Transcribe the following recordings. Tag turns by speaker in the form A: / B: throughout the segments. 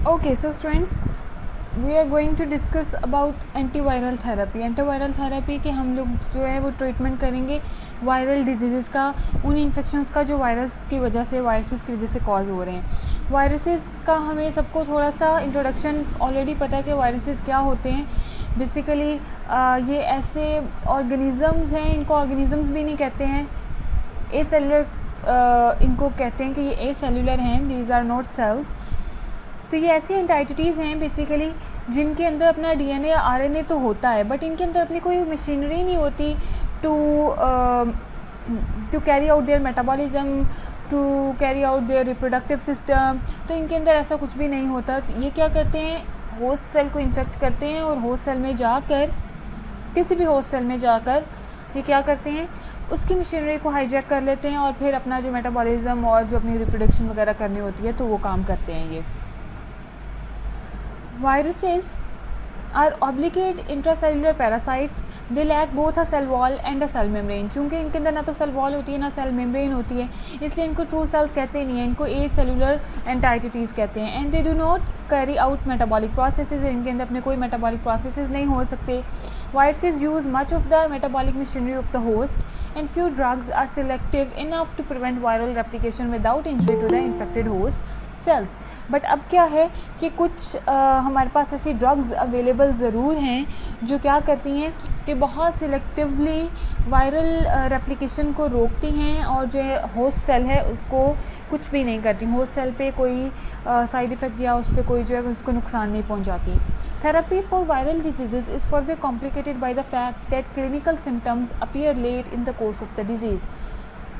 A: Okay, so students, we are going to discuss about antiviral therapy. Antiviral therapy के हम लोग जो है वो ट्रीटमेंट करेंगे वायरल डिजीज़ का, उन इन्फेक्शंस का जो वायरस की वजह से, वायरसेस की वजह से कॉज हो रहे हैं. वायरसेस का हमें सबको थोड़ा सा इंट्रोडक्शन ऑलरेडी पता है कि वायरसेस क्या होते हैं. बेसिकली ये ऐसे ऑर्गेनिज़म्स हैं, इनको ऑर्गेनिज़म्स भी नहीं कहते हैं, ए सेलुलर इनको कहते हैं कि ये ए सेलुलर हैं, दीज आर नॉट सेल्स. तो ये ऐसी एंटाइटिटीज़ हैं बेसिकली जिनके अंदर अपना डीएनए या आरएनए तो होता है, बट इनके अंदर अपनी कोई मशीनरी नहीं होती to carry out their metabolism, to carry out their reproductive system. तो इनके अंदर ऐसा कुछ भी नहीं होता. ये क्या करते हैं, होस्ट सेल को इन्फेक्ट करते हैं और होस्ट सेल में जाकर, किसी भी होस्ट सेल में जाकर ये क्या करते हैं, उसकी मशीनरी को हाईजैक कर लेते हैं और फिर अपना जो मेटाबॉलिज्म और जो अपनी रिप्रोडक्शन वगैरह करनी होती है तो वो काम करते हैं. ये viruses are obligate intracellular parasites. They lack both a cell wall and a cell membrane. चूँकि इनके अंदर ना तो सेल वॉल होती है ना सेल मेम्ब्रेन होती है, इसलिए इनको ट्रू सेल्स कहते नहीं हैं, इनको ए सेलुलर एंटाइटिटीज़ कहते हैं. And they do not carry out metabolic processes. इनके अंदर अपने कोई मेटाबॉलिक प्रोसेसेस नहीं हो सकते. Viruses use much of the metabolic machinery of the host, and few drugs are selective enough to prevent viral replication without injury to the infected host cells. But अब क्या है कि कुछ हमारे पास ऐसी ड्रग्स अवेलेबल ज़रूर हैं जो क्या करती हैं कि बहुत सिलेक्टिवली वायरल रेप्लिकेशन को रोकती हैं और जो होस्ट सेल है उसको कुछ भी नहीं करती. होस्ट सेल पे कोई साइड इफ़ेक्ट या उस पर कोई जो है उसको नुकसान नहीं पहुंचाती. Therapy for viral diseases is further complicated by the fact that clinical symptoms appear late in the course of the disease.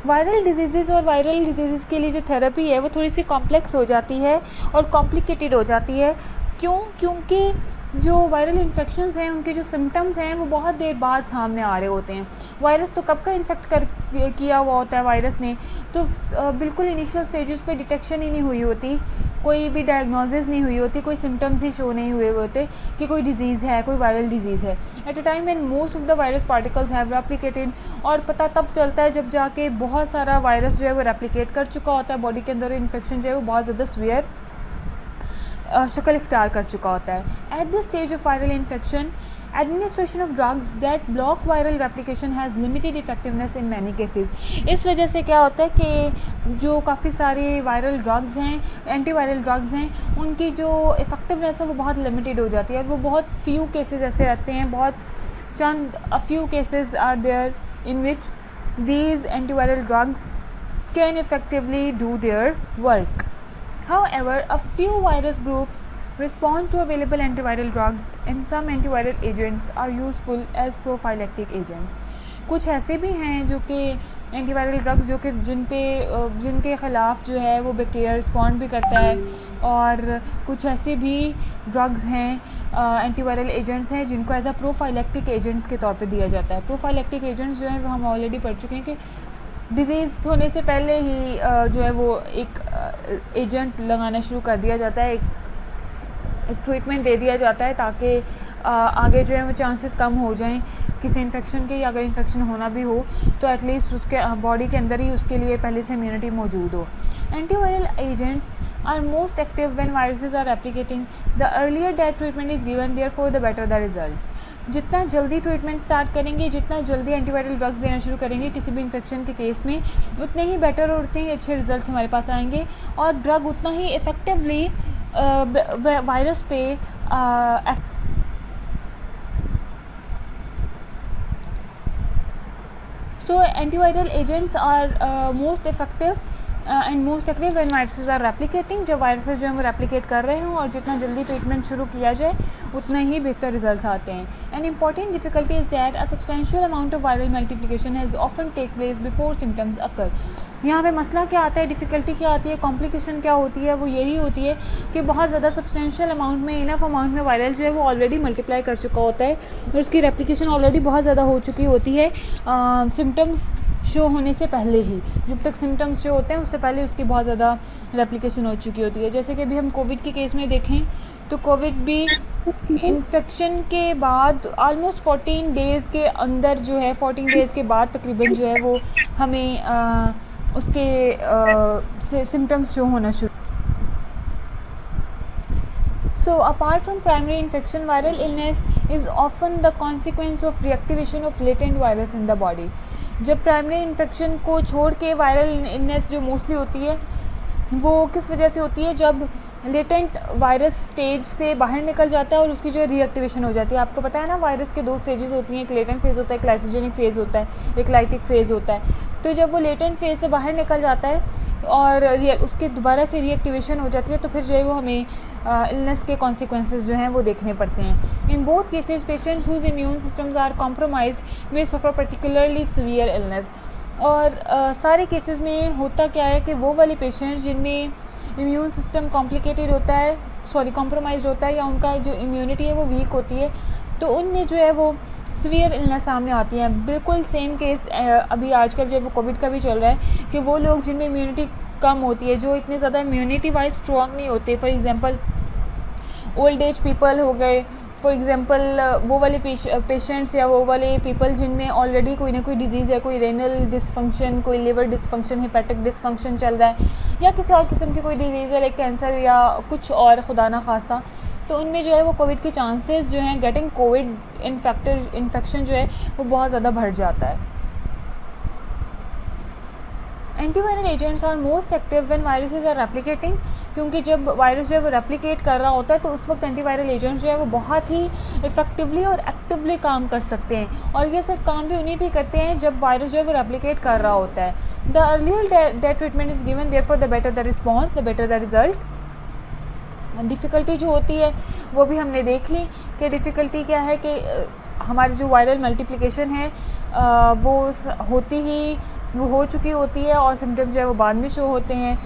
A: Viral disease और वायरल डिजीज़ के लिए जो थेरेपी है वो थोड़ी सी कॉम्प्लेक्स हो जाती है और कॉम्प्लिकेटेड हो जाती है. क्योंकि जो वायरल इन्फेक्शंस हैं उनके जो सिम्टम्स हैं वो बहुत देर बाद सामने आ रहे होते हैं. वायरस तो कब का इन्फेक्ट किया हुआ होता है वायरस ने, तो बिल्कुल इनिशियल स्टेजेस पे डिटेक्शन ही नहीं हुई होती, कोई भी डायग्नोसिस नहीं हुई होती, कोई सिम्टम्स ही शो नहीं हुए होते कि कोई डिजीज़ है, कोई वायरल डिजीज़ है. At a time when most of the virus particles have replicated, और पता तब चलता है जब जाके बहुत सारा वायरस जो है वो रेप्लिकेट कर चुका होता है बॉडी के अंदर, इन्फेक्शन जो है वो बहुत ज़्यादा सीवियर शक्ल इख्तियार कर चुका होता है. At this stage of viral infection, administration of drugs that block viral replication has limited effectiveness in many cases. इस वजह से क्या होता है कि जो काफ़ी सारी वायरल ड्रग्स हैं, एंटीवायरल ड्रग्स हैं, उनकी जो इफ़ेक्टिवनेस है वो बहुत लिमिटेड हो जाती है. वो बहुत फ्यू केसेस ऐसे रहते हैं, बहुत चंद a few cases are there in which these antiviral drugs can effectively do their work. However, a few virus groups respond to available antiviral drugs, and some antiviral agents are useful as prophylactic agents. कुछ ऐसे भी हैं जो कि antiviral drugs जो कि जिनके ख़िलाफ़ जो है वो बैक्टीरिया रिस्पॉन्ड भी करता है, और कुछ ऐसे भी ड्रग्स हैं एंटीवायरल एजेंट्स हैं जिनको एज अ प्रोफाइलेक्टिक एजेंट्स के तौर पे दिया जाता है. प्रोफाइलेक्टिक एजेंट्स जो है वो हम ऑलरेडी पढ़ चुके हैं कि डिज़ीज़ होने से पहले ही जो है वो एक एजेंट लगाना शुरू कर दिया जाता है, एक ट्रीटमेंट दे दिया जाता है ताकि आगे जो है वो चांसेस कम हो जाएं किसी इन्फेक्शन के, या अगर इन्फेक्शन होना भी हो तो एटलीस्ट उसके बॉडी के अंदर ही उसके लिए पहले से इम्यूनिटी मौजूद हो. Antiviral agents are most active when viruses are replicating. The earlier that treatment is given therefore the better the results. जितना जल्दी ट्रीटमेंट स्टार्ट करेंगे, जितना जल्दी एंटीवायरल ड्रग्स देना शुरू करेंगे किसी भी इन्फेक्शन के केस में, उतने ही बेटर और उतने ही अच्छे रिजल्ट्स हमारे पास आएंगे और ड्रग उतना ही इफ़ेक्टिवली वायरस पे So antiviral agents are most effective and most active when viruses are replicating. जब वायरसेस जो है वो रेप्लिकेट कर रहे हों और जितना जल्दी ट्रीटमेंट शुरू किया जाए उतना ही बेहतर रिजल्ट्स आते हैं. An important difficulty is that a substantial amount of viral multiplication has often take place before symptoms occur. यहाँ पे मसला क्या आता है, डिफ़िकल्टी क्या आती है, कॉम्प्लिकेशन क्या होती है, वो यही होती है कि बहुत ज़्यादा सब्सटेंशियल अमाउंट में, इनफ अमाउंट में वायरल जो है वो ऑलरेडी मल्टीप्लाई कर चुका होता है और उसकी रेप्लिकेशन ऑलरेडी बहुत ज़्यादा हो चुकी होती है सिम्टम्स शो होने से पहले ही. जब तक सिम्टम्स जो होते हैं उससे पहले उसकी बहुत ज़्यादा रेप्लिकेशन हो चुकी होती है. जैसे कि अभी हम कोविड के केस में देखें तो कोविड भी इन्फेक्शन के बाद ऑलमोस्ट 14 डेज़ के अंदर जो है 14 डेज़ के बाद तकरीबन जो है वो हमें उसके सिम्टम्स शो होना शुरू. So apart from primary infection, viral illness is often the consequence of reactivation of latent virus in the body. जब प्राइमरी इन्फेक्शन को छोड़ के वायरल इलनेस जो मोस्टली होती है वो किस वजह से होती है, जब लेटेंट वायरस स्टेज से बाहर निकल जाता है और उसकी जो रीएक्टिवेशन हो जाती है. आपको पता है ना, वायरस के 2 स्टेजेस होती हैं, एक लेटेंट फेज़ होता है, एक लाइसोजेनिक फेज़ होता है, एक लाइटिक फेज़ होता है. तो जब वो लेटेंट फेज़ से बाहर निकल जाता है और उसके दोबारा से रीएक्टिवेशन हो जाती है तो फिर जो है वो हमें इलनेस के कॉन्सिक्वेंसेस जो हैं वो देखने पड़ते हैं. In both cases patients whose immune systems are compromised may suffer particularly severe illness. और सारे केसेस में होता क्या है कि वो वाले पेशेंट्स जिनमें इम्यून सिस्टम कॉम्प्रोमाइज़ होता है या उनका जो इम्यूनिटी है वो वीक होती है, तो उनमें जो है वो सीवियर इलनेस सामने आती है. बिल्कुल सेम केस अभी आजकल जब कोविड का भी चल रहा है कि वो लोग जिनमें इम्यूनिटी कम होती है, जो इतने ज़्यादा इम्यूनिटी वाइज स्ट्रॉन्ग नहीं होते, for example old age people हो गए, फॉर एग्जांपल वो वाले पेशेंट्स या वो वाले पीपल जिनमें ऑलरेडी कोई ना कोई डिजीज़ है, कोई रेनल डिसफंक्शन, कोई लिवर डिसफंक्शन, हेपेटिक डिसफंक्शन चल रहा है या किसी और किस्म की कोई डिजीज़ है लाइक कैंसर या कुछ और खुदा ना खास्ता, तो उनमें जो है वो कोविड के चांसेस जो हैं गेटिंग कोविड इन्फेक्शन जो है वो बहुत ज़्यादा बढ़ जाता है. Antiviral agents are most active when viruses are replicating, क्योंकि जब वायरस जो है वो रेप्लिकेट कर रहा होता है तो उस वक्त एंटीवायरल एजेंट्स जो है वो बहुत ही इफेक्टिवली और एक्टिवली काम कर सकते हैं. और ये सिर्फ काम भी उन्हीं भी करते हैं जब वायरस जो है वो रेप्लिकेट कर रहा होता है. The earlier that treatment is given therefore the better the response the better the result. Difficulty जो होती है वो भी हमने देख ली कि डिफ़िकल्टी क्या है कि हमारी जो वायरल मल्टीप्लिकेशन है वो हो चुकी होती है और सिम्टम्स जो है वो बाद में शो होते हैं.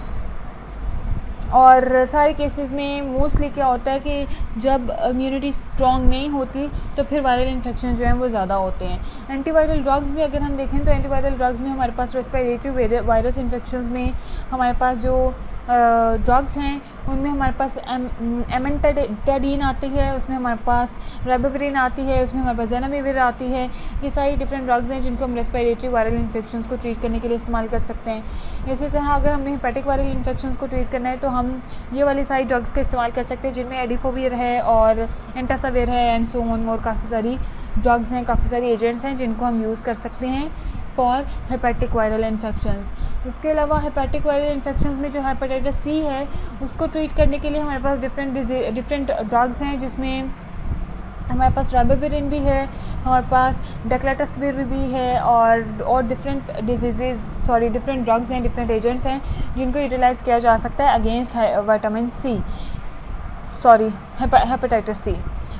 A: और सारे केसेस में मोस्टली क्या होता है कि जब इम्यूनिटी स्ट्रॉन्ग नहीं होती तो फिर वायरल इन्फेक्शन जो हैं वो ज़्यादा होते हैं. एंटीवायरल ड्रग्स भी अगर हम देखें तो एंटीवायरल ड्रग्स में हमारे पास रेस्पिरेटरी वायरस इन्फेक्शंस में हमारे पास जो ड्रग्स हैं उनमें हमारे पास एमेंटाडीन आती है, उसमें हमारे पास रेबिविरिन आती है, उसमें हमारे पास ज़ेनामिविर आती है. ये सारी डिफरेंट ड्रग्स हैं जिनको हम रेस्पिरेटरी वायरल इन्फेक्शंस को ट्रीट करने के लिए इस्तेमाल कर सकते हैं. इसी तरह अगर हमें हेपेटिक वायरल इन्फेक्शंस को ट्रीट करना है तो हम ये वाली सारी ड्रग्स का इस्तेमाल कर सकते हैं जिनमें एडिफोविर है और एंटासाविर है एंड सो ऑन, और काफ़ी सारी ड्रग्स हैं, काफ़ी सारी एजेंट्स हैं जिनको हम यूज़ कर सकते हैं फॉर हेपेटिक वायरल इन्फेक्शंस. इसके अलावा हेपेटिक वायरल इन्फेक्शंस में जो हेपेटाइटिस सी है उसको ट्रीट करने के लिए हमारे पास डिफरेंट ड्रग्स हैं जिसमें हमारे पास रेबिविरिन भी है, हमारे पास डेक्लाटसविर भी है और डिफरेंट डिफरेंट ड्रग्स हैं, डिफरेंट एजेंट्स हैं जिनको यूटिलाइज़ किया जा सकता है अगेंस्ट हेपेटाइटिस सी.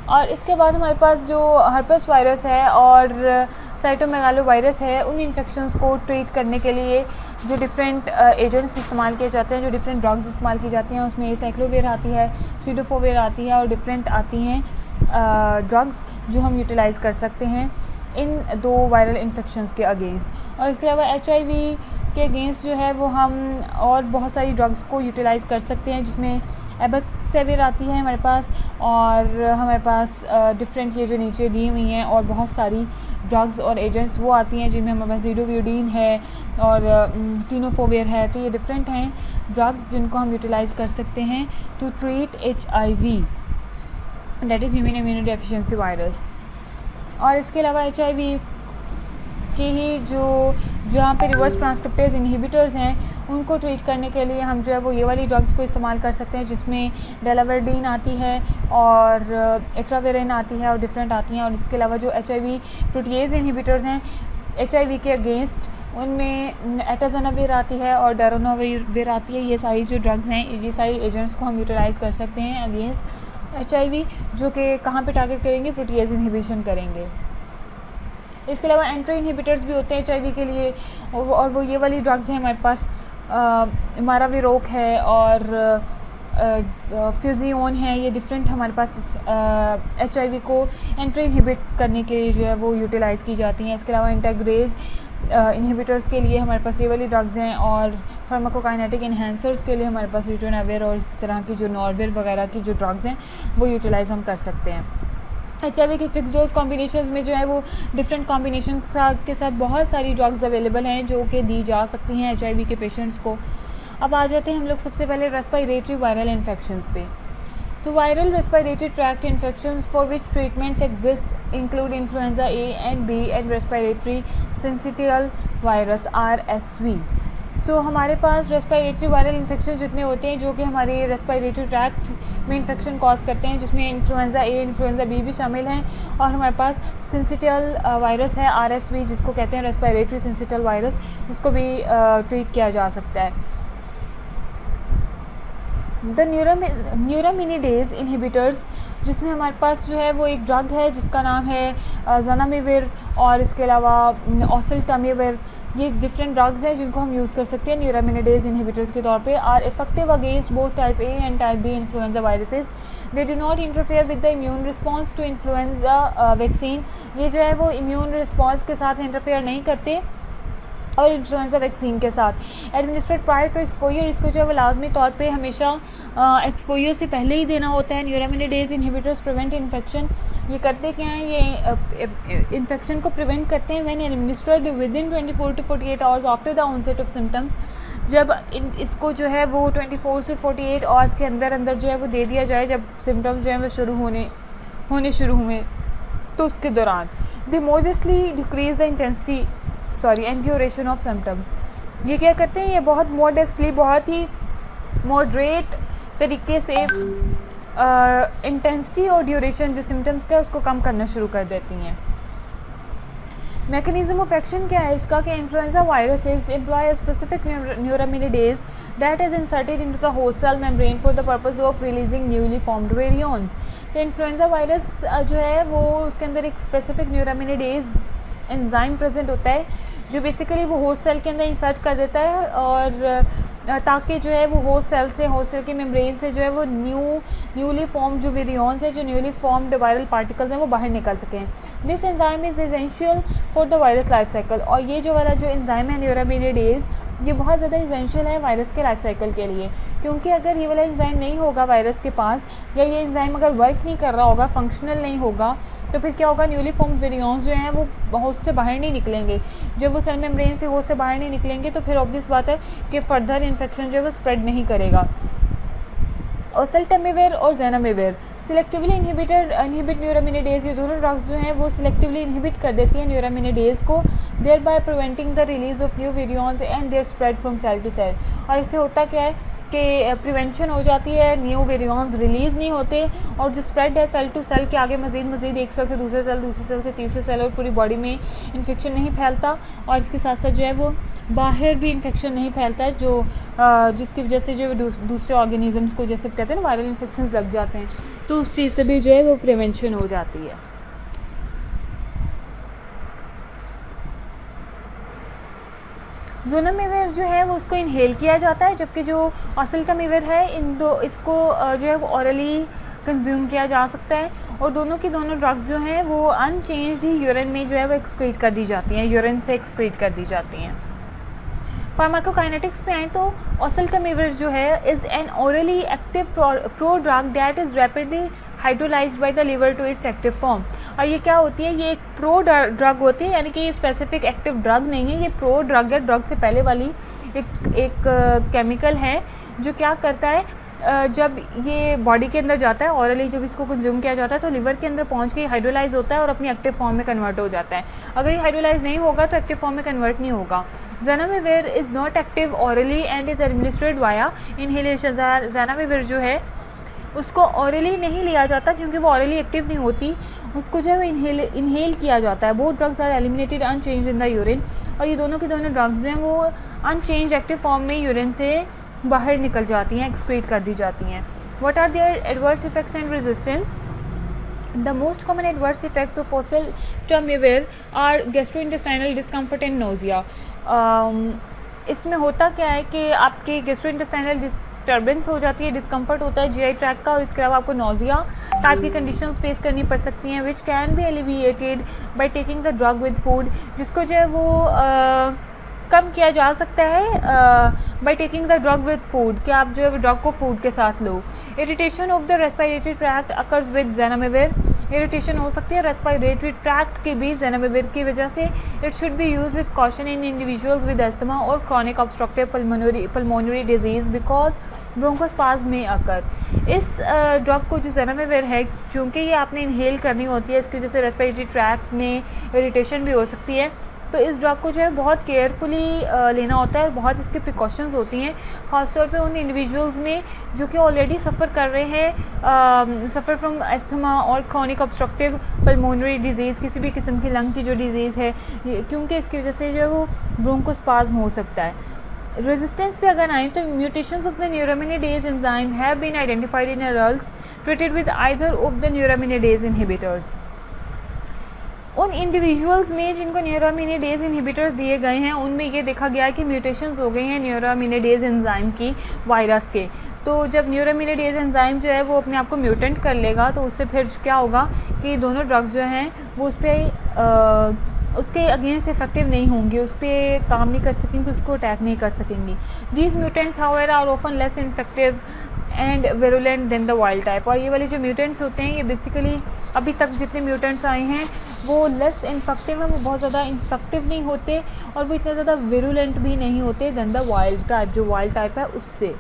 A: और इसके बाद हमारे पास जो हर्पेस वायरस है और साइटोमेगालो वायरस है, उन इन्फेक्शंस को ट्रीट करने के लिए जो डिफरेंट एजेंट्स इस्तेमाल किए जाते हैं, जो डिफरेंट ड्रग्स इस्तेमाल की जाती हैं, उसमें साइक्लोविर आती है, सीडोफोविर आती है और डिफरेंट आती हैं ड्रग्स जो हम यूटिलाइज़ कर सकते हैं इन 2 वायरल इन्फेक्शंस के अगेंस्ट. और इसके अलावा HIV के अगेंस्ट जो है वो हम और बहुत सारी ड्रग्स को यूटिलाइज़ कर सकते हैं जिसमें एबेक्सेविर आती है हमारे पास, और हमारे पास डिफरेंट ये जो नीचे दी हुई हैं और बहुत सारी ड्रग्स और एजेंट्स वो आती हैं जिनमें हमारे पास ज़िडोवियोडीन है और टीनोफोविर है. तो ये डिफरेंट हैं ड्रग्स जिनको हम यूटिलाइज़ कर सकते हैं to treat HIV, that is human immunodeficiency virus. और इसके अलावा HIV के ही जो जहाँ पे रिवर्स ट्रांसक्रिप्टेज इनहिबिटर्स हैं उनको ट्रीट करने के लिए हम जो है वो ये वाली ड्रग्स को इस्तेमाल कर सकते हैं जिसमें डेलावर्डीन आती है और एट्रावेरिन आती है और डिफरेंट आती हैं. और इसके अलावा जो HIV प्रोटीएज इनहिबिटर्स हैं HIV के अगेंस्ट उनमें एटाज़नाविर आती है और डारोनाविर आती है. ये सारी जो ड्रग्स हैं, ये सारी एजेंट्स को हम यूटिलाइज़ कर सकते हैं अगेंस्ट HIV, जो कि कहाँ पे टारगेट करेंगे, प्रोटीएज इनहिबिशन करेंगे. इसके अलावा एंट्री इनहिबिटर्स भी होते हैं HIV के लिए और वो ये वाली ड्रग्स हैं हमारे पास माराविरोक है और फ्यूजियोन है. ये डिफरेंट हमारे पास HIV को एंट्री इनहिबिट करने के लिए जो है वो यूटिलाइज़ की जाती हैं. इसके अलावा इंटेग्रेज इनहिबिटर्स के लिए हमारे पास ये वाली ड्रग्स हैं और फार्माकोकाइनेटिक इन्हेंसर्स के लिए हमारे पास रिटोनाविर और इस तरह की जो नॉर्विर वगैरह की जो ड्रग्स हैं वो यूटिलाइज़ हम कर सकते हैं. HIV के फिक्स डोज कॉम्बिनेशंस में जो है वो डिफरेंट कॉम्बिनेशन के साथ बहुत सारी ड्रग्स अवेलेबल हैं जो कि दी जा सकती हैं HIV के पेशेंट्स को. अब आ जाते हैं हम लोग सबसे पहले रेस्पिरेटरी वायरल इन्फेक्शंस पे. तो viral respiratory tract infections for which treatments exist include influenza A and B and respiratory syncytial virus RSV। तो हमारे पास रेस्पिरेटरी वायरल इन्फेक्शन जितने होते हैं जो कि हमारे रेस्पिरेटरी ट्रैक्ट में इन्फेक्शन कॉज करते हैं, जिसमें इन्फ्लुएंजा ए इन्फ्लुएंजा बी भी शामिल हैं, और हमारे पास सिंसिटियल वायरस है RSV जिसको कहते हैं रेस्पिरेटरी सिंसिटियल वायरस, उसको भी ट्रीट किया जा सकता है। द न्यूरामिनिडेज इनहिबिटर्स, जिसमें हमारे पास जो है वो एक ड्रग है जिसका नाम है ज़नामिविर और इसके अलावा ओसेल्टामिविर, ये डिफरेंट ड्रग्स हैं जिनको हम यूज़ कर सकते हैं न्यूरामिनिडेज इनहिबिटर्स के तौर पे। Are effective against both type A and type B influenza viruses. They do not interfere with the immune response to influenza vaccine, ये जो है वो इम्यून रिस्पॉन्स के साथ इंटरफेयर नहीं करते और इन्फ्लुएंजा वैक्सीन के साथ। एडमिनिस्ट्रेट प्रायर टू एक्सपोजर, इसको जो है वो लाजमी तौर पे हमेशा एक्सपोजर से पहले ही देना होता है। न्यूरामिनिडेज इनहिबिटर्स प्रिवेंट इन्फेक्शन, ये करते क्या हैं, ये इन्फेक्शन को प्रिवेंट करते हैं when administered within 24 to 48 hours after the onset of symptoms. जब इसको जो है वो 24 से 48 आवर्स के अंदर अंदर जो है वो दे दिया जाए, जब सिम्टम्स जो है वो होने शुरू हुए तो उसके दौरान। They modestly decrease the intensity and duration of symptoms, ये क्या करते हैं, ये बहुत मोडेस्टली, बहुत ही मॉडरेट तरीके से इंटेंसिटी और ड्यूरेशन जो सिम्टम्स का है उसको कम करना शुरू कर देती हैं। मैकेनिज्म ऑफ एक्शन क्या है इसका कि influenza viruses employ a specific neuraminidase that is inserted into the host cell membrane for the purpose of releasing newly formed virions. तो इन्फ्लुएंजा वायरस जो है वो उसके अंदर एक स्पेसिफिक न्यूरामिनिडेज एंजाइम प्रेजेंट होता है जो बेसिकली वो होस्ट सेल के अंदर इंसर्ट कर देता है, और ताकि जो है वो होस्ट सेल के मेम्ब्रेन से जो है वो न्यूली फॉर्म जो वेरियंस है, जो न्यूली फॉर्म्ड वायरल पार्टिकल्स हैं वो बाहर निकल सकें। This enzyme is essential for the virus life cycle, और ये जो वाला जो एंजाइम है न्यूरामिनिडेज, ये बहुत ज़्यादा एसेंशियल है वायरस के लाइफ साइकिल के लिए, क्योंकि अगर ये वाला एंजाइम नहीं होगा वायरस के पास, या ये एंजाइम अगर वर्क नहीं कर रहा होगा, फंक्शनल नहीं होगा, तो फिर क्या होगा, न्यूली फॉर्म्ड वेरियंस जो हैं वो होस्ट से बाहर नहीं निकलेंगे। जब वो सेल मेम्ब्रेन से होस्ट से बाहर नहीं निकलेंगे तो फिर ऑब्वियस बात है कि फर्दर इन्फेक्शन जो है वो स्प्रेड नहीं करेगा। ओसेल्टामिविर और ज़नामिविर सिलेक्टिवली इनहिबिट न्यूरामिनिडेज, ये दोनों ड्रग्स जो हैं वो सिलेक्टिवली इनहिबिट कर देती हैं न्यूरामिनिडेज को, thereby preventing the release of new variants and their spread from cell to cell. और इससे होता क्या है कि प्रिवेंशन हो जाती है, न्यू वेरियंस रिलीज़ नहीं होते, और जो स्प्रेड है सेल टू सेल के आगे मज़ीद एक सेल से दूसरे सेल, दूसरे सेल से तीसरे सेल, और पूरी बॉडी में इन्फेक्शन नहीं फैलता, और इसके साथ साथ जो है वो बाहर भी इन्फेक्शन नहीं फैलता है, जो जिसकी वजह से जो दूसरे ऑर्गेनिजम्स को जैसे कहते हैं ना वायरल इन्फेक्शंस लग जाते हैं, तो उस चीज़ से भी जो है वो प्रिवेंशन हो जाती है। ज़नामिविर जो है वो उसको इनहेल किया जाता है, जबकि जो ओसेल्टामिविर है इसको जो है वो ऑरली कंज्यूम किया जा सकता है, और दोनों की दोनों ड्रग्स जो हैं वो अनचेंज्ड ही यूरिन में जो है वो एक्सक्रीट कर दी जाती हैं, यूरिन से एक्सक्रीट कर दी जाती हैं। फार्माकोकाइनेटिक्स पे आए तो ओसेल्टामिविर जो है is an orally active prodrug that is rapidly hydrolysed by the liver to its active form. और ये क्या होती है, ये एक प्रो ड्रग होती है, यानी कि ये स्पेसिफिक एक्टिव ड्रग नहीं है, ये प्रो ड्रग है, ड्रग से पहले वाली एक केमिकल है जो क्या करता है, जब ये बॉडी के अंदर जाता है ऑरली, जब इसको कंज्यूम किया जाता है तो लिवर के अंदर पहुंच के हाइड्रोलाइज होता है और अपनी एक्टिव फॉर्म में कन्वर्ट हो जाता है। अगर ये हाइड्रोलाइज नहीं होगा तो एक्टिव फॉर्म में कन्वर्ट नहीं होगा। Zanamivir is not active hourly and is administered via inhalation. Zanamivir जो है उसको ऑरली नहीं लिया जाता क्योंकि वो ऑरली एक्टिव नहीं होती, उसको जो है इनहेल किया जाता है। Both drugs are eliminated unchanged in the urine, और ये दोनों की दोनों ड्रग्स हैं वो अनचेंज एक्टिव फॉर्म में यूरिन से बाहर निकल जाती हैं, एक्सक्रीट कर दी जाती हैं। What are their adverse effects and resistance? The most common adverse effects of oseltamivir are gastrointestinal discomfort and nausea. इसमें होता क्या है कि आपकी गैस्ट्रोइंटेस्टाइनल डिस्टर्बेंस हो जाती है, डिस्कम्फर्ट होता है जीआई ट्रैक का, और इसके अलावा आपको नोजिया टाइप की कंडीशंस फेस करनी पड़ सकती हैं, which can be alleviated by taking the drug with food, जिसको जो है वो कम किया जा सकता है by taking the drug with food, कि आप जो है ड्रग को फूड के साथ लो। Irritation of the respiratory tract occurs with zanamivir, irritation हो सकती है रेस्पिरेटरी ट्रैक्ट के भी ज़नामिविर की वजह से। It should be use with caution in individuals with asthma और chronic obstructive pulmonary disease because bronchospasm may occur. इस ड्रग को जो ज़ेनामेविर है, चूँकि ये आपने इनहेल करनी होती है, इसकी वजह से रेस्पिरेटरी ट्रैक्ट में इरिटेशन भी हो सकती है, तो इस ड्रग को जो है बहुत केयरफुली लेना होता है और बहुत इसकी प्रिकॉशंस होती हैं, ख़ासतौर पे उन इंडिविजुअल्स में जो कि ऑलरेडी सफ़र कर रहे हैं, सफ़र फ्रॉम एस्थमा और क्रॉनिक ऑब्स्ट्रक्टिव पल्मोनरी डिजीज़, किसी भी किस्म की लंग की जो डिजीज़ है, क्योंकि इसकी वजह से जो है वो ब्रोंकोस्पाज्म हो सकता है। रेजिस्टेंस पे अगर आएँ तो mutations of the neuraminidase enzyme have been identified in adults treated with either of the neuraminidase inhibitors. उन इंडिविजुअल्स में जिनको न्यूरामिनेडेज इनहिबिटर्स दिए गए हैं, उनमें ये देखा गया कि म्यूटेशंस हो गई हैं न्यूरामिनेडेज एंजाइम की वायरस के। तो जब न्यूरामिनेडेज एंजाइम जो है वो अपने आप को म्यूटेंट कर लेगा, तो उससे फिर क्या होगा कि दोनों ड्रग्स जो हैं वो उस पर उसके अगेंस्ट इफेक्टिव नहीं होंगी, उस पर काम नहीं कर सकेंगी, उसको अटैक नहीं कर सकेंगी। These mutants however are often less effective and virulent than the wild type. और ये वाले जो म्यूटेंट्स होते हैं, ये बेसिकली अभी तक जितने म्यूटेंट्स आए हैं वो लेस इन्फेक्टिव हैं, वो बहुत ज़्यादा इन्फेक्टिव नहीं होते और वो इतने ज़्यादा विरुलेंट भी नहीं होते देन द वाइल्ड टाइप, जो वाइल्ड टाइप है उससे।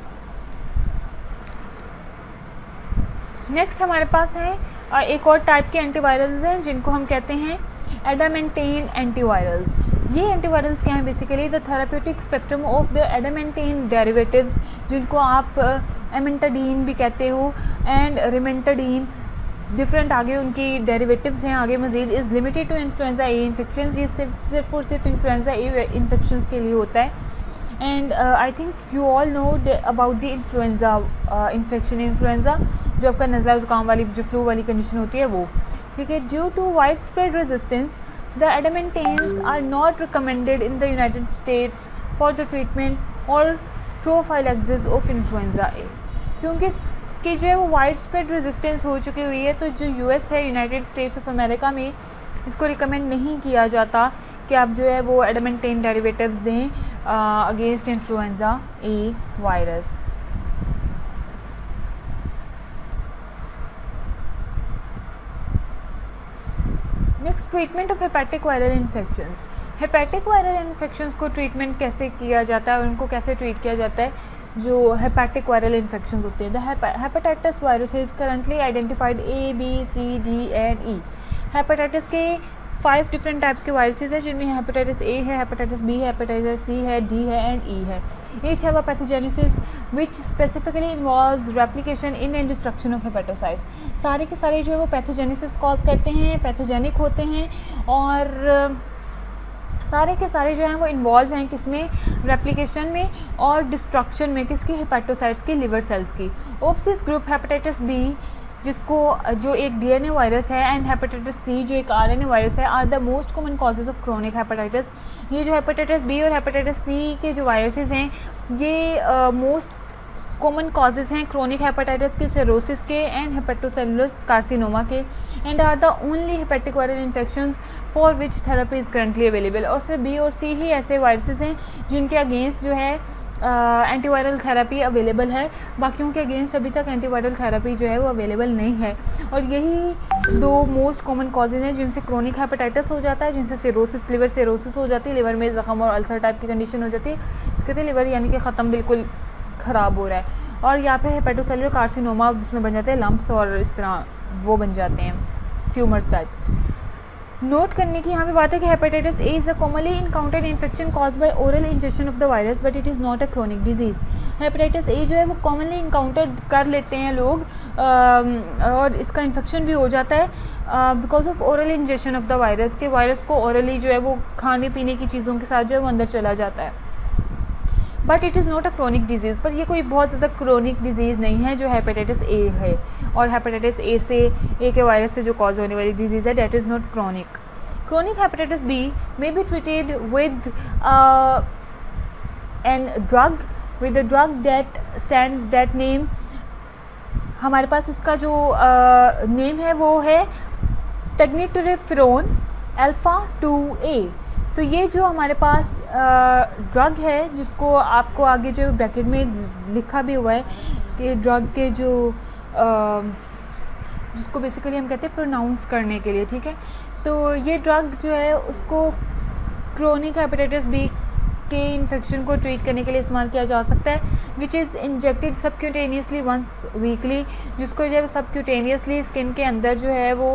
A: नेक्स्ट हमारे पास है एक और टाइप के एंटीवायरल्स हैं जिनको हम कहते हैं एडामेंटेन एंटीवायरल्स। ये एंटीवायरल्स क्या हैं? Basically the therapeutic spectrum of the adamantane derivatives, जिनको आप एमेंटाडीन भी कहते हो, एंड रिमेंटाडीन, डिफरेंट आगे उनकी डेरिवेटिव्स हैं आगे मज़ीद, is limited to influenza A infections. ये सिर्फ और सिर्फ इन्फ्लुएंजा ए इन्फेक्शंस के लिए होता है। And I think you all know about the influenza infection. Influenza जो आपका नज़ला ज़ुकाम वाली जो फ्लू वाली कंडीशन होती है वो, ठीक है। Due to wide spread resistance the adamantanes are not recommended in the United States for the treatment और प्रोफाइलैक्सिस ऑफ इन्फ्लुएंजा ए। क्योंकि कि जो है वो वाइड स्प्रेड रेजिस्टेंस हो चुकी हुई है, तो जो यूएस है, यूनाइटेड स्टेट्स ऑफ अमेरिका में, इसको रिकमेंड नहीं किया जाता कि आप जो है वो एडामेंटेन डेरिवेटिव्स दें against influenza A virus. Next, treatment of hepatic viral infections. Hepatic viral infections को ट्रीटमेंट कैसे किया जाता है और उनको कैसे ट्रीट किया जाता है? जो हेपेटिक वायरल इन्फेक्शंस होते हैं, the hepatitis virus is currently identified A B C D and E. Hepatitis के 5 डिफरेंट टाइप्स के वायरसेस हैं, जिनमें हेपेटाइटिस ए है, हेपेटाइटिस बी है, हेपेटाइटिस सी है, डी है एंड ई है। Each have a pathogenesis which specifically involves replication in and destruction of hepatocytes. सारे के सारे जो है वो पैथोजेनेसिस कॉज करते हैं, पैथोजेनिक होते हैं और सारे के सारे जो हैं वो इन्वॉल्व हैं किसमें? रेप्लिकेशन में और डिस्ट्रक्शन में, किसकी? हेपेटोसाइट्स की, लिवर सेल्स की। Of this group hepatitis B, जो एक डीएनए वायरस है, एंड हेपेटाइटिस सी जो एक आरएनए वायरस है, are the most common causes of chronic hepatitis. ये जो हेपेटाइटिस बी और हेपेटाइटिस सी के जो वायरसेस हैं, ये मोस्ट कॉमन कॉजेज़ हैं क्रोनिक हेपेटाइटिस के, सिरोसिस के एंड हेपेटोसेलुलर कार्सिनोमा के, and are the only hepatic viral infections for which therapy is currently available. और सिर्फ बी और सी ही ऐसे वायरसेस हैं जिनके अगेंस्ट जो है एंटीवायरल थेरेपी अवेलेबल है, बाकियों के अगेंस्ट अभी तक एंटीवायरल थेरेपी जो है वो अवेलेबल नहीं है। और यही 2 मोस्ट कॉमन कॉजेज़ हैं जिनसे क्रोनिक हेपेटाइटिस हो जाता है, जिनसे सिरोसिस, लिवर सिरोसिस हो जाती है, लिवर में ज़ख़म और अल्सर टाइप की कंडीशन हो जाती है, उसके तो लिवर यानी कि ख़त्म, बिल्कुल ख़राब हो रहा है। और या फिर हेपेटोसेलुलर कार्सिनोमा, जिसमें बन जाते हैं लम्प्स और इस तरह वो बन जाते हैं ट्यूमर्स टाइप। नोट करने की यहाँ पे बात है कि hepatitis A is a commonly encountered infection caused by oral injection of the virus but it is not a chronic disease. Hepatitis A जो है वो कॉमनली इनकाउंटर कर लेते हैं लोग और इसका इन्फेक्शन भी हो जाता है because of oral injection of the virus, के वायरस को ओरली जो है वो खाने पीने की चीज़ों के साथ जो है वो अंदर चला जाता है। But it is not a chronic disease, पर ये कोई बहुत ज़्यादा क्रोनिक डिजीज़ नहीं है जो हेपेटाइटिस ए है। और हेपेटाइटिस ए के वायरस से जो कॉज होने वाली डिजीज़ है, that is not chronic. Chronic hepatitis B may be treated with an drug with the drug that stands that name. हमारे पास उसका जो नेम है वो है टेग्निटोरेफेरोन अल्फ़ा 2A। तो ये जो हमारे पास ड्रग है, जिसको आपको आगे जो ब्रैकेट में लिखा भी हुआ है कि ड्रग के जो जिसको बेसिकली हम कहते हैं प्रोनाउंस करने के लिए, ठीक है। तो ये ड्रग जो है उसको क्रोनिक हेपेटाइटिस बी के इन्फेक्शन को ट्रीट करने के लिए इस्तेमाल किया जा सकता है। Which is injected subcutaneously once weekly, जिसको जो है सबक्यूटेनियसली स्किन के अंदर जो है वो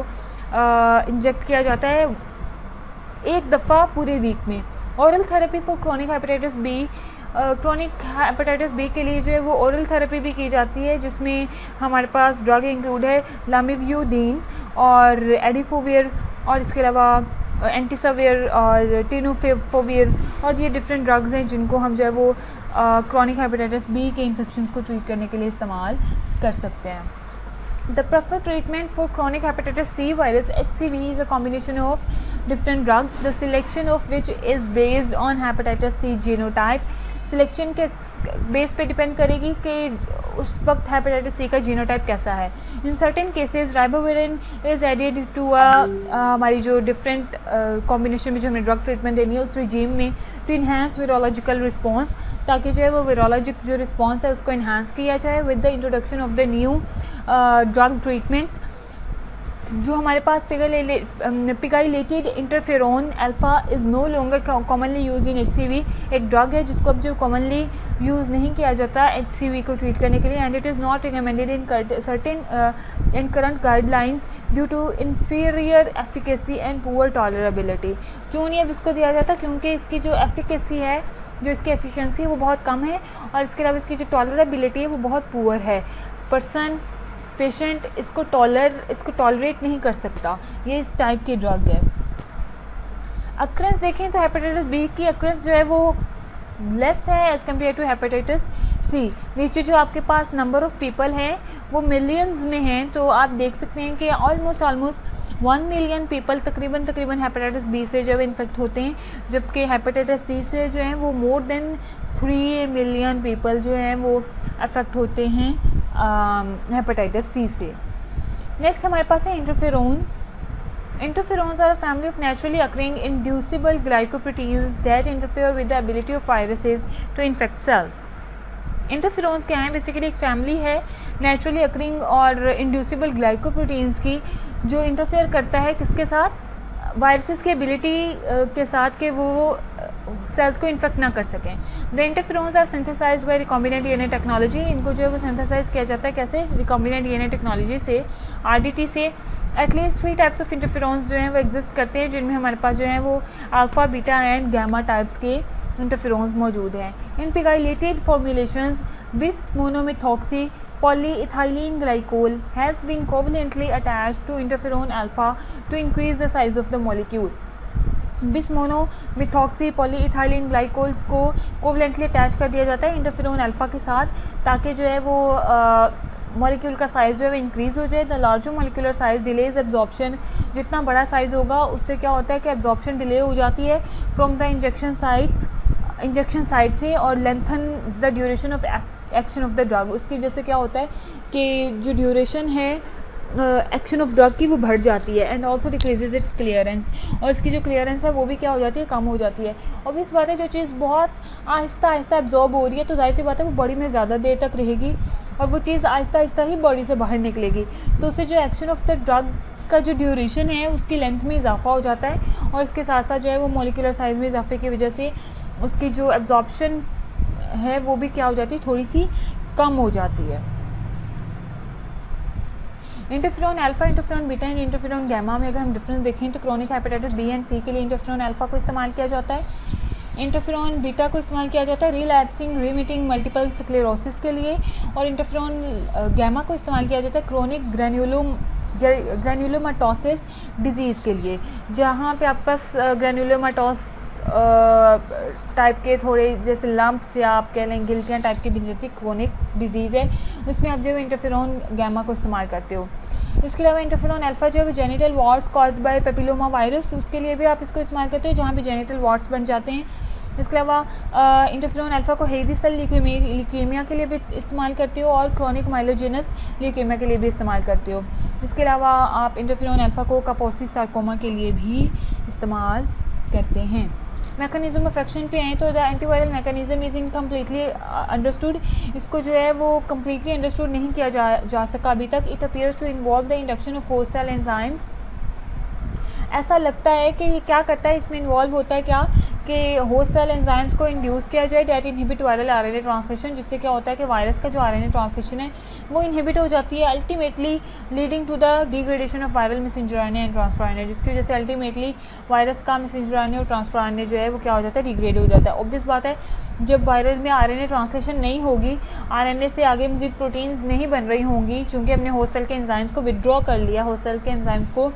A: इंजेक्ट किया जाता है एक दफ़ा पूरे वीक में। Oral therapy for chronic hepatitis B, chronic hepatitis B के लिए जो है वो ओरल थेरेपी भी की जाती है, जिसमें हमारे पास ड्रग इंक्लूड है लामिव्यूदीन और एडिफोवियर, और इसके अलावा एंटीसवियर और टेनोफोवियर, और ये डिफरेंट ड्रग्स हैं जिनको हम जो है वो क्रोनिक हेपेटाइटिस बी के इन्फेक्शंस को ट्रीट करने के लिए इस्तेमाल कर सकते हैं। The preferred treatment for chronic hepatitis C virus HCV is a combination of different drugs, the selection of which is based on hepatitis C genotype. Selection के बेस पे डिपेंड करेगी कि उस वक्त हेपेटाइटिस सी का जीनोटाइप कैसा है। In certain cases ribavirin is added to हमारी जो डिफरेंट कॉम्बिनेशन में जो हमें ड्रग ट्रीटमेंट देनी है उस रिजीम में, टू इन्हांस वीरोलॉजिकल रिस्पॉन्स, ताकि जो है वो वीरोलॉजिक जो रिस्पॉन्स है उसको इन्हांस किया जाए with the introduction of the new drug treatments. जो हमारे पास pegylated interferon alfa is no longer commonly use in HCV, एक ड्रग है जिसको अब जो कॉमनली यूज़ नहीं किया जाता HCV को ट्रीट करने के लिए, and it is not recommended in certain in current guidelines due to inferior efficacy and poor tolerability. क्यों नहीं अब इसको दिया जाता? क्योंकि इसकी जो एफिकेसी है, जो इसकी एफिशिएंसी है वो बहुत कम है, और इसके अलावा इसकी जो टॉलरेबिलिटी है वो बहुत पुअर है। पेशेंट इसको टॉलरेट नहीं कर सकता। ये इस टाइप की ड्रग है। अक्रेंस देखें तो हेपेटाइटिस बी की अक्रेंस जो है वो लेस है as compare to hepatitis C. नीचे जो आपके पास नंबर ऑफ़ पीपल हैं वो मिलियंस में हैं, तो आप देख सकते हैं कि ऑलमोस्ट 1 मिलियन पीपल तकरीबन हेपेटाइटिस बी से जो है इन्फेक्ट होते हैं, जबकि हेपेटाइटिस सी से जो है वो मोर देन 3 मिलियन पीपल जो हैं वो अफेक्ट होते हैं हेपेटाइटिस सी से। नेक्स्ट हमारे पास है interferons. Interferons are a family of naturally occurring inducible glycoproteins that interfere with the ability of viruses to infect cells. Interferons क्या हैं? बेसिकली एक फैमिली है नेचुरली अकरिंग और इंड्यूसिबल ग्लाइकोप्रोटीन्स की, जो इंटरफेयर करता है किसके साथ? वायरसेस की एबिलिटी के साथ कि वो सेल्स को इन्फेक्ट ना कर सकें। The interferons are synthesised by recombinant DNA technology. इनको जो है वो सिंथेसाइज किया जाता है कैसे? रिकॉम्बिनेंट डीएनए टेक्नोलॉजी से, RDT से। एटलीस्ट 3 टाइप्स ऑफ इंटरफेरोन्स जो हैं वो एग्जिस्ट करते हैं, जिनमें हमारे पास जो है वो alpha, beta and gamma types के इंटरफेरोन्स मौजूद हैं। इन पिगाइलेटेड फॉर्मुलेशंस बिस मोनोमिथॉक्सी polyethylene glycol has been covalently attached to interferon alpha to increase the size of the molecule. Bismonomethoxy polyethylene glycol को कोवलेंटली अटैच कर दिया जाता है इंटरफेरोन अल्फ़ा के साथ, ताकि जो है वो मॉलिक्यूल का साइज़ जो है इंक्रीज़ हो जाए। The larger molecular size delays absorption. जितना बड़ा साइज़ होगा उससे क्या होता है कि एब्जॉर्प्शन डिले हो जाती है फ्रॉम द इंजेक्शन साइट से, और lengthen the duration of action of the drug. उसकी वजह से क्या होता है कि जो ड्यूरेशन है एक्शन ऑफ ड्रग की वो बढ़ जाती है, and also decreases it's clearance, और इसकी जो क्लियरेंस है वो भी क्या हो जाती है? कम हो जाती है। और इस बात है जो चीज़ बहुत आहिस्ता आहिस्ता एब्जॉर्ब हो रही है, तो जाहिर सी बात है वो बॉडी में ज़्यादा देर तक रहेगी, और वो चीज़ आहिस्ता आहिस्ता ही बॉडी से बाहर निकलेगी, तो उससे जो एक्शन ऑफ द ड्रग का जो ड्यूरेशन है उसकी लेंथ में इजाफा हो जाता है, और इसके साथ साथ जो है वो मॉलिक्यूलर साइज़ में इजाफे की वजह से उसकी जो एब्जॉर्प्शन है वो भी क्या हो जाती है? थोड़ी सी कम हो जाती है। Interferon alpha, interferon beta and interferon gamma में अगर हम डिफरेंस देखें तो क्रोनिक हेपेटाइटिस बी एंड सी के लिए इंटरफेरोन अल्फ़ा को इस्तेमाल किया जाता है, इंटरफेरोन बीटा को इस्तेमाल किया जाता है रिलैप्सिंग रिमिटिंग मल्टीपल स्क्लेरोसिस के लिए, और इंटरफेरोन गामा को इस्तेमाल किया जाता है क्रोनिक ग्रैन्युलोमाटोसिस डिजीज़ के लिए, जहाँ पे आपके पास ग्रैन्युलोमाटोस टाइप के थोड़े जैसे लंप्स या आप कह लें गिल्टियाँ टाइप की बन जाती क्रोनिक डिजीज़ है, उसमें आप जो है इंटरफेरोन गामा को इस्तेमाल करते हो। इसके अलावा इंटरफेरोन अल्फ़ा जो है genital warts caused by papilloma virus, उसके लिए भी आप इसको इस्तेमाल करते हो जहाँ पे जेनिटल वार्ड्स बन जाते हैं। इसके अलावा इंटरफेरोन अल्फ़ा को हेरी सेल ल्यूकेमिया के लिए भी इस्तेमाल करते हो, और क्रोनिक माइलोजेनस ल्यूकेमिया के लिए भी इस्तेमाल करते हो। इसके अलावा आप इंटरफेरोन अल्फ़ा को कापोसी सार्कोमा के लिए भी इस्तेमाल करते हैं। मैकेनिज़्म ऑफ एक्शन पे आए तो the antiviral mechanism is incompletely understood. इसको जो है वो कम्प्लीटली अंडरस्टूड नहीं किया जा सका अभी तक। It appears to involve the induction of host cell enzymes. ऐसा लगता है कि ये क्या करता है, इसमें इन्वॉल्व होता है क्या कि होस्ट सेल एंजाइम्स को इंड्यूस किया जाए that inhibit viral RNA translation, जिससे क्या होता है कि वायरस का जो आरएनए ट्रांसलेशन है वो इनहिबिट हो जाती है, ultimately leading to the degradation of viral messenger RNA and transfer RNA, जिसकी वजह से अल्टीमेटली वायरस का मैसेंजर आरएनए और ट्रांसफर आरएनए जो है वो क्या हो जाता है, डिग्रेड हो जाता है। ऑब्वियस बात है, जब वायरल में आरएनए ट्रांसलेशन नहीं होगी, आरएनए से आगे मजीद प्रोटीन्स नहीं बन रही होंगी, चूँकि हमने होस्ट सेल के एंजाइम्स को विदड्रॉ कर लिया, होस्ट सेल के एंजाइम्स को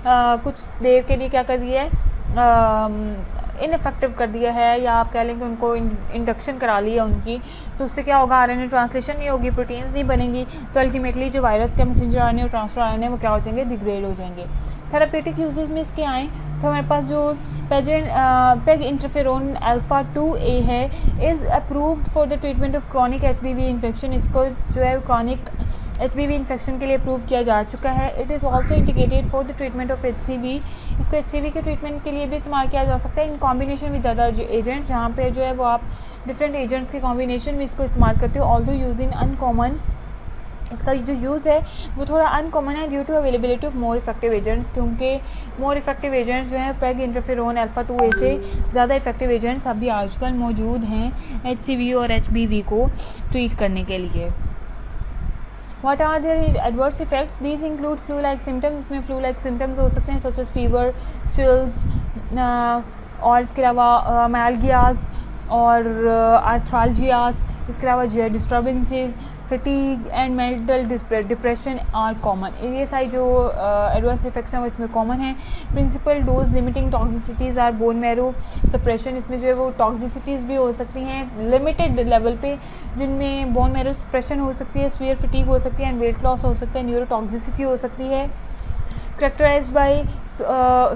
A: कुछ देर के लिए क्या कर दिया है, इनफेक्टिव कर दिया है, या आप कह लें कि उनको इंडक्शन करा लिया उनकी, तो उससे क्या होगा, आरएनए ट्रांसलेशन नहीं होगी, प्रोटीन्स नहीं बनेंगी, तो अल्टीमेटली जो वायरस का मैसेंजर आरएनए और ट्रांसफर आरएनए वो क्या हो जाएंगे, डिग्रेड हो जाएंगे। थेरापेटिक यूजेस में इसके आएँ तो हमारे पास जो पेग इंटरफेरोन अल्फा 2A है, is approved for the treatment of chronic HBV infection. इसको जो है क्रॉनिक HBV इन्फेक्शन के लिए अप्रूव किया जा चुका है। It is also indicated for the treatment of HCV। इसको HCV के ट्रीटमेंट के लिए भी इस्तेमाल किया जा सकता है in combination with other agent, जहाँ पे जो है वो आप डिफरेंट एजेंट्स के कॉम्बिनेशन में इसको इस्तेमाल करते हो। ऑल्दो यूज इन अनकॉमन, इसका जो यूज़ है वो थोड़ा अनकॉमन है due to availability of more effective agents, क्योंकि मोर इफेक्टिव एजेंट्स जो है पेग इंटरफेरोन अल्फा 2A से ज़्यादा इफेक्टिव एजेंट्स अभी आजकल मौजूद हैं HCV और HBV को ट्रीट करने के लिए। What are their adverse effects? These include flu-like symptoms। इसमें flu-like symptoms हो सकते हैं such as fever, chills, और इसके अलावा myalgias और arthralgias, इसके अलावा GI disturbances, fatigue and mental depression are common। ये सारी जो adverse effects हैं वो इसमें common हैं। Principal dose limiting toxicities are bone marrow suppression। इसमें जो है वो toxicities भी हो सकती हैं limited level पे, जिनमें bone marrow suppression हो सकती है, severe fatigue हो सकती है, and weight loss हो सकता है, neurotoxicity हो सकती है। Characterized by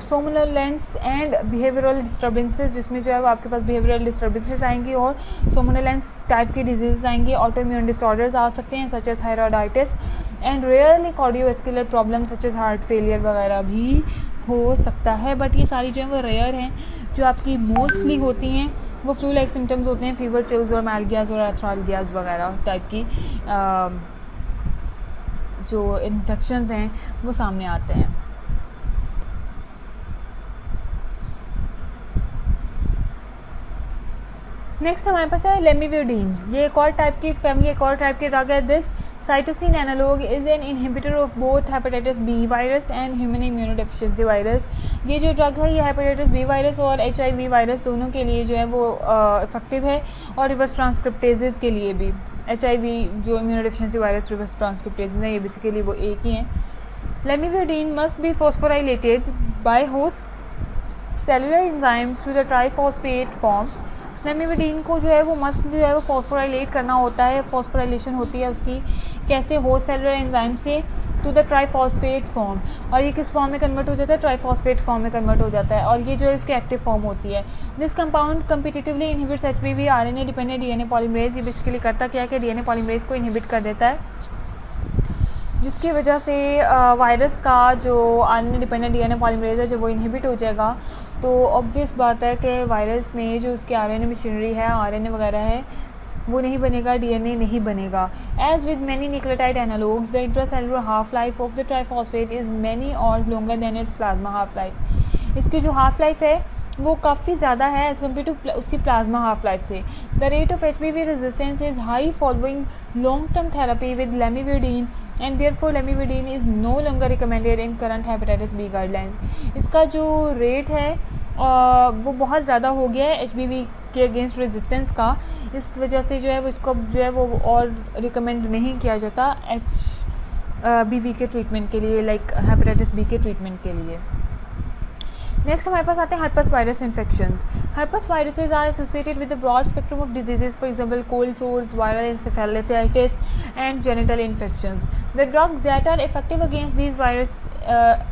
A: somnolence and behavioral disturbances, जिसमें जो है वो आपके पास behavioral disturbances आएंगी और somnolence टाइप की diseases आएंगी। autoimmune disorders आ सकते हैं such as thyroiditis and rarely cardiovascular problems such as heart failure वगैरह भी हो सकता है, बट ये सारी जो है वो रेयर हैं। जो आपकी मोस्टली होती हैं वो फ्लू लाइक सिम्टम्स होते हैं, फीवर, चिल्स और मैल्गियाज और आर्थ्राल्गियाज वगैरह टाइप की जो इन्फेक्शंस हैं वो सामने आते हैं। नेक्स्ट हमारे पास है लेमिविडीन। ये एक और टाइप की फैमिली, एक और टाइप की ड्रग है। This cytosine analogue is an inhibitor of both hepatitis B virus and human immunodeficiency virus. ये जो ड्रग है ये हेपेटाइटिस बी वायरस और HIV वायरस दोनों के लिए जो है वो इफेक्टिव है, और रिवर्स ट्रांसक्रिप्टेजेस के लिए भी। HIV जो इम्यूनोडेफिशिएंसी वायरस रिवर्स ट्रांसक्रिप्टेजेस हैं, ये बेसिकली वो एक ही हैं। Lamivudine must be phosphorylated by host cellular enzymes to the triphosphate form. Lamivudine को जो है वो मस्ट जो है वो फॉस्फोराइलेट करना होता है, फॉस्फोराइलेशन होती है उसकी कैसे, होस्ट सेलुलर एंजाइम से टू द ट्राइफॉस्फेट फॉर्म, और ये किस फॉर्म में कन्वर्ट हो जाता है, ट्राइफॉस्फेट फॉर्म में कन्वर्ट हो जाता है, और ये जो है इसकी एक्टिव फॉर्म होती है। This compound competitively inhibits HBV RNA dependent DNA polymerase. ये बेसिकली करता क्या है कि DNA पॉलीमरेज को इनहिबिट कर देता है, जिसकी वजह से वायरस का जो RNA डिपेंडेंट DNA पॉलीमरेज है जब वो इनहिबिट हो जाएगा तो ऑब्वियस बात है कि वायरस में जो उसकी RNA मशीनरी है, RNA वगैरह है, वो नहीं बनेगा, DNA नहीं बनेगा। As with many nucleotide analogs the intracellular half life of the triphosphate is many hours longer than its plasma half life. इसकी जो हाफ लाइफ है वो काफ़ी ज़्यादा है एज़ कम्पेयर टू उसकी प्लाज्मा हाफ लाइफ से। The rate of HBV resistance is high following long term therapy with lamivudine and therefore lamivudine is no longer recommended in current hepatitis B guidelines. इसका जो rate है वो बहुत ज़्यादा हो गया है HBV के अगेंस्ट रेजिस्टेंस का, इस वजह से जो है वो इसको जो है वो और रिकमेंड नहीं किया जाता HBV के ट्रीटमेंट के लिए, लाइक हेपेटाइटिस बी के ट्रीटमेंट के लिए। नेक्स्ट हमारे पास आते हैं herpes virus infections. Herpes viruses are associated with the broad spectrum of diseases, for example cold sores, viral encephalitis and genital infections. The drugs that are effective against these virus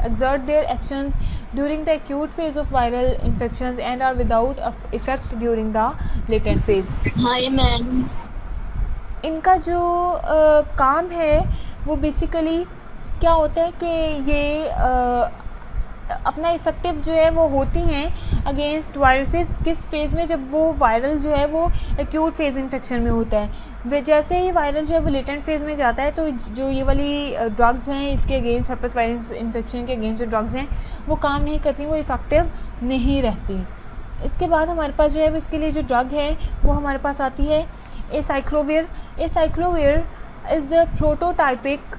A: exert their actions during the acute phase of viral infections and are without effect during the latent phase.
B: Hi ma'am.
A: इनका जो काम है वो basically क्या होता है कि ये अपना इफ़ेक्टिव जो है वो होती हैं अगेंस्ट वायरसेस किस फेज़ में, जब वो वायरल जो है वो एक्यूट फेज़ इन्फेक्शन में होता है। जैसे ही वायरल जो है वो लेटेंट फेज़ में जाता है तो जो ये वाली ड्रग्स हैं इसके अगेंस्ट, हर्पस वायरस इन्फेक्शन के अगेंस्ट जो ड्रग्स हैं वो काम नहीं करती, वो इफ़ेक्टिव नहीं रहती। इसके बाद हमारे पास जो है वो इसके लिए जो ड्रग है वो हमारे पास आती है acyclovir. Acyclovir is the prototypic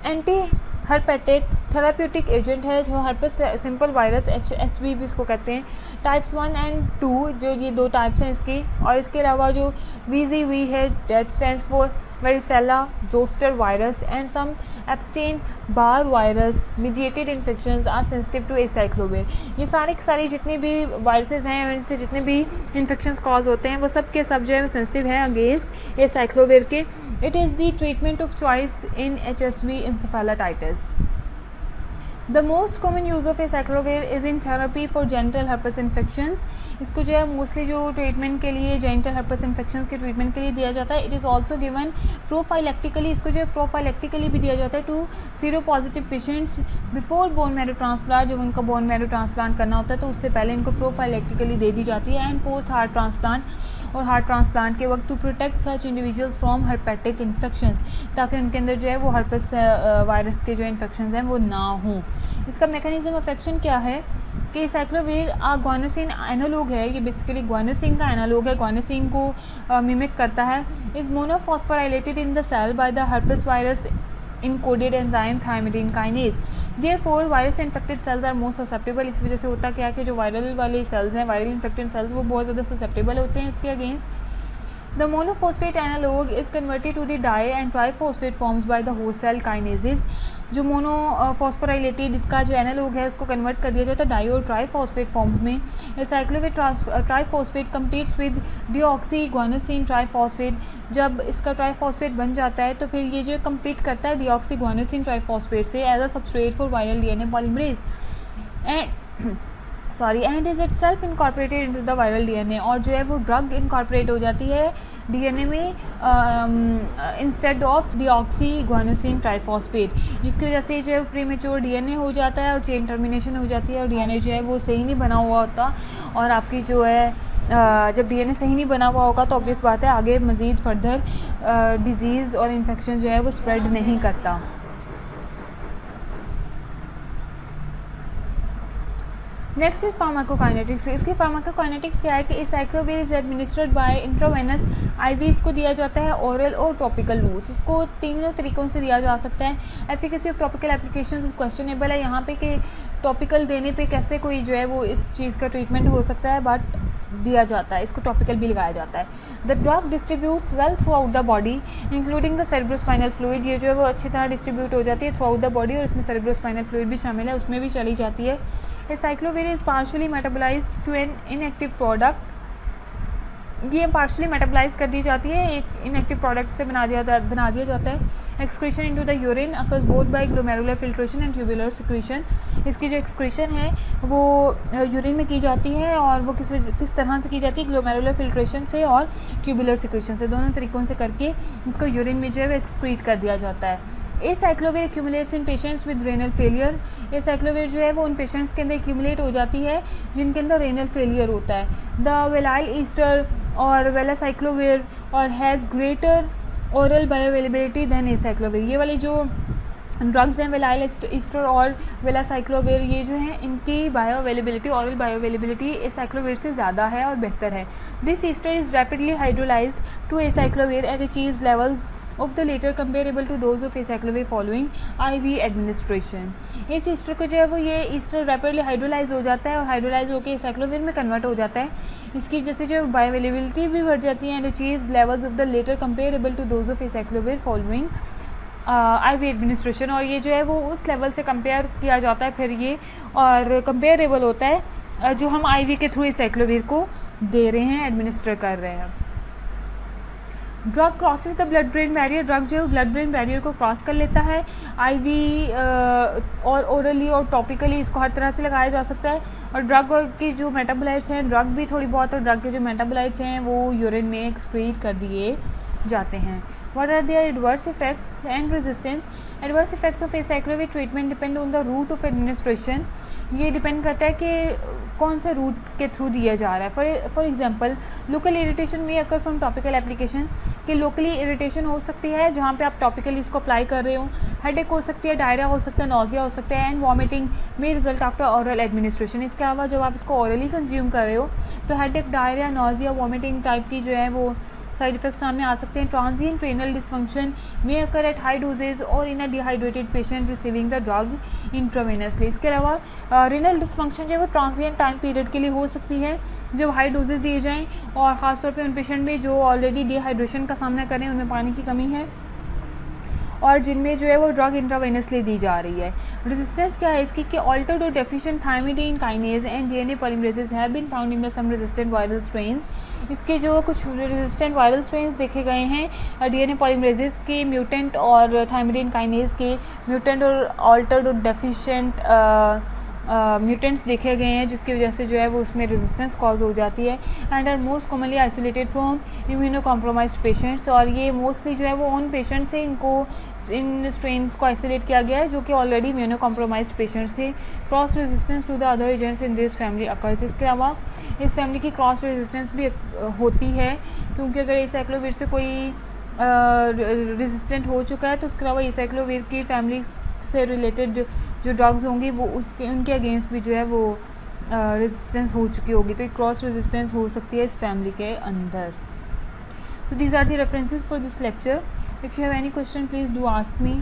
A: anti herpetic therapeutic agent है जो हर्पस सिंपल वायरस HSV भी इसको कहते हैं, टाइप्स 1 एंड 2 जो ये दो टाइप्स हैं इसकी। और इसके अलावा जो VZV है that stands for varicella zoster virus and some Epstein Barr virus mediated infections are sensitive to acyclovir. ये सारी जितने भी वायरसेस हैं इनसे जितने भी इन्फेक्शंस कॉज होते हैं वो सब के सब जो है वो सेंसिटिव है अगेंस्ट एसाइक्लोविर के। It is the treatment of choice in HSV encephalitis. The most common use of acyclovir is in therapy for genital herpes infections. इसको जो है मोस्टली जो ट्रीटमेंट के लिए genital herpes infections के ट्रीटमेंट के लिए दिया जाता है। It is also given prophylactically, इसको जो है प्रोफाइलेक्टिकली भी दिया जाता है to seropositive patients before bone marrow transplant. जब उनका बोन मैरो ट्रांसप्लांट करना होता है तो उससे पहले इनको प्रोफाइलेक्टिकली दे दी जाती है एंड पोस्ट हार्ट ट्रांसप्लांट और हार्ट ट्रांसप्लांट के वक्त to protect such individuals from herpetic infections, ताकि उनके अंदर जो है वो हर्पस वायरस के जो इन्फेक्शंस हैं वो ना हों। इसका मैकेनिज्म ऑफ एक्शन क्या है कि साइक्लोविर ग्वानोसिन एनालॉग है, ये बेसिकली ग्वानोसिन का एनालॉग है, ग्वानोसिन को मिमिक करता है। Is monophosphorylated in the cell by the herpes virus encoded enzyme thymidine kinase. Therefore virus infected cells are most susceptible. इस वजह से होता क्या है कि जो वायरल वाले सेल्स हैं, वायरल इन्फेक्टेड सेल्स, वो बहुत ज़्यादा ससेप्टेबल होते हैं इसके against. The monophosphate analog is converted to the di and triphosphate forms by the host cell kinases. जो मोनोफॉस्फोराइलेटेड इसका जो एनालॉग है उसको कन्वर्ट कर दिया जाता है डाई और ट्राईफॉस्फेट फॉर्म्स में। Acyclovir triphosphate competes with deoxy guanosine triphosphate. जब इसका ट्राईफॉस्फेट बन जाता है तो फिर ये जो कम्पीट करता है डिऑक्सी ग्वानोसिन ट्राईफॉस्फेट से as a substrate for viral DNA polymerase and is itself incorporated into the viral DNA। और जो है वो ड्रग इनकॉर्पोरेट हो जाती है DNA में instead of deoxy guanosine triphosphate, जिसकी वजह से जो है प्रीमेच्योर DNA हो जाता है और चेन टर्मिनेशन हो जाती है और DNA जो है वो सही नहीं बना हुआ होता। और आपकी जो है जब DNA सही नहीं बना हुआ होगा तो ऑब्वियस बात है आगे मज़ीद फर्दर डिजीज़ और इन्फेक्शन जो है वो स्प्रेड नहीं करता। Next is pharmacokinetics. इसकी फार्माकोकाइनेटिक्स क्या है कि acyclovir is administered by intravenous IV। इसको दिया जाता है ओरल और टॉपिकल रूट्स। इसको तीनों तरीक़ों से दिया जा सकता है। Efficacy of topical applications is questionable है यहाँ पे कि टॉपिकल देने पे कैसे कोई जो है वो इस चीज़ का ट्रीटमेंट हो सकता है, बट दिया जाता है, इसको टॉपिकल भी लगाया जाता है। The drug distributes well through out the body including the cerebrospinal fluid. ये जो है वो अच्छी तरह डिस्ट्रीब्यूट हो जाती है थ्रू आउट द बॉडी और इसमें सेरेब्रोस्पाइनल फ्लूइड भी शामिल है, उसमें भी चली जाती है। Acyclovir is partially metabolized to an inactive product. ये पार्शियली मेटाबोलाइज कर दी जाती है, एक इनएक्टिव प्रोडक्ट से बना दिया जाता है। Excretion into the urine occurs both by glomerular filtration and tubular secretion. इसकी जो एक्सक्रीशन है वो यूरिन में की जाती है और वो किस तरह से की जाती है, ग्लोमेरुलर फिल्ट्रेशन से और ट्यूबुलर सिक्रीशन से, दोनों तरीक़ों से करके इसको यूरिन में जो है एक्सक्रीट कर दिया जाता है। Acyclovir accumulates in patients with renal failure. Acyclovir जो है वो उन पेशेंट्स के अंदर एक्यूमुलेट हो जाती है जिनके अंदर रेनल फेलियर होता है। द वेलाइल ईस्टर और वेलासाइक्लोविर और has greater oral bioavailability than acyclovir. ये वाली जो ड्रग्स हैं वेलाइल ईस्टर और वेलासाइक्लोविर, ये जो हैं इनकी बायोअवेलेबिलिटी, ऑरल बायोअवेलेबिलिटी एसाइक्लोविर से ज़्यादा है और बेहतर है। This ester is rapidly hydrolysed to acyclovir and achieves levels of the later comparable to those of acyclovir following IV administration। इस ईस्टर को जो है वो ये ईस्टर रैपिडली हाइड्रोलाइज हो जाता है और हाइड्रोलाइज होकर एसाइक्लोविर में कन्वर्ट हो जाता है। इसकी वजह से जो बायोअवेलेबिलिटी भी बढ़ जाती है and achieves levels of the latter comparable to those of acyclovir following IV administration. और ये जो है वो उस लेवल से कंपेयर किया जाता है फिर ये और कंपेरेबल होता है जो हम IV के थ्रू एसाइक्लोविर को दे रहे हैं, एडमिनिस्टर कर रहे हैं। Drug crosses the blood brain barrier. Drug जो है ब्लड ब्रेन बैरियर को क्रॉस कर लेता है। IV और ओरली और टॉपिकली इसको हर तरह से लगाया जा सकता है। और ड्रग की जो मेटाबोलाइट्स हैं, ड्रग भी थोड़ी बहुत और ड्रग के जो मेटाबोलाइट्स हैं वो यूरिन में एक्सक्रीट कर दिए जाते हैं। What are their adverse effects and resistance? Adverse effects of acyclovir treatment depend on the route of administration. ये डिपेंड करता है कि कौन से रूट के थ्रू दिया जा रहा है। फॉर एग्जांपल लोकल इरिटेशन में अकर फ्रॉम टॉपिकल एप्लीकेशन, कि लोकली इरिटेशन हो सकती है जहाँ पे आप टॉपिकली इसको अप्लाई कर रहे हो। हेडेक हो सकती है, डायरिया हो सकता है, नोजिया हो सकता है, एंड वॉमिटिंग में रिजल्ट आफ्टर ओरल एडमिनिस्ट्रेशन। इसके अलावा जब आप इसको ओरली कंज्यूम कर रहे हो तो headache, diarrhoea, nausea, vomiting type की जो है वो साइड इफेक्ट सामने आ सकते हैं। ट्रांजिएंट रेनल डिसफंक्शन में अकर एट हाई डोजेज और in a dehydrated patient receiving the drug intravenously. इसके अलावा रेनल डिसफंक्शन जो है वो ट्रांजिएंट टाइम पीरियड के लिए हो सकती है जब हाई डोजेज दिए जाएँ, और ख़ासतौर पे उन पेशेंट में जो ऑलरेडी डिहाइड्रेशन का सामना करें, उनमें पानी की कमी है और जिनमें जो है वो ड्रग इंट्रावेनसली दी जा रही है। रेजिस्टेंस क्या है इसकी, कि ऑल्टर्ड और deficient thymidine kinase and DNA polymerases have been found in the some resistant viral strains. इसके जो कुछ रेजिस्टेंट वायरल स्ट्रेन्स देखे गए हैं डीएनए पॉलीमरेजेस के म्यूटेंट और थायमिडीन काइनेज के म्यूटेंट और ऑल्टर्ड और डेफिशिएंट म्यूटेंट्स देखे गए हैं, जिसकी वजह से जो है वो उसमें रेजिस्टेंस कॉज हो जाती है। And are most commonly isolated from immunocompromised patients, और ये मोस्टली जो है वो उन पेशेंट से इन स्ट्रेन्स को आइसोलेट किया गया है जो कि ऑलरेडी इम्यूनो कॉम्प्रोमाइज्ड पेशेंट्स थे। Cross resistance to the other agents in this family occurs. इसके अलावा इस फैमिली की क्रॉस रेजिस्टेंस भी होती है, क्योंकि अगर एसाइक्लोविर से कोई रेजिस्टेंट हो चुका है तो उसके अलावा एसाइक्लोविर की फैमिली से रिलेटेड जो ड्रग्स होंगी वो उनके अगेंस्ट भी जो है वो रेजिस्टेंस हो चुकी होगी, तो एक क्रॉस रेजिस्टेंस हो सकती है इस फैमिली के अंदर। So these are the references for this lecture. If you have any question please do ask me.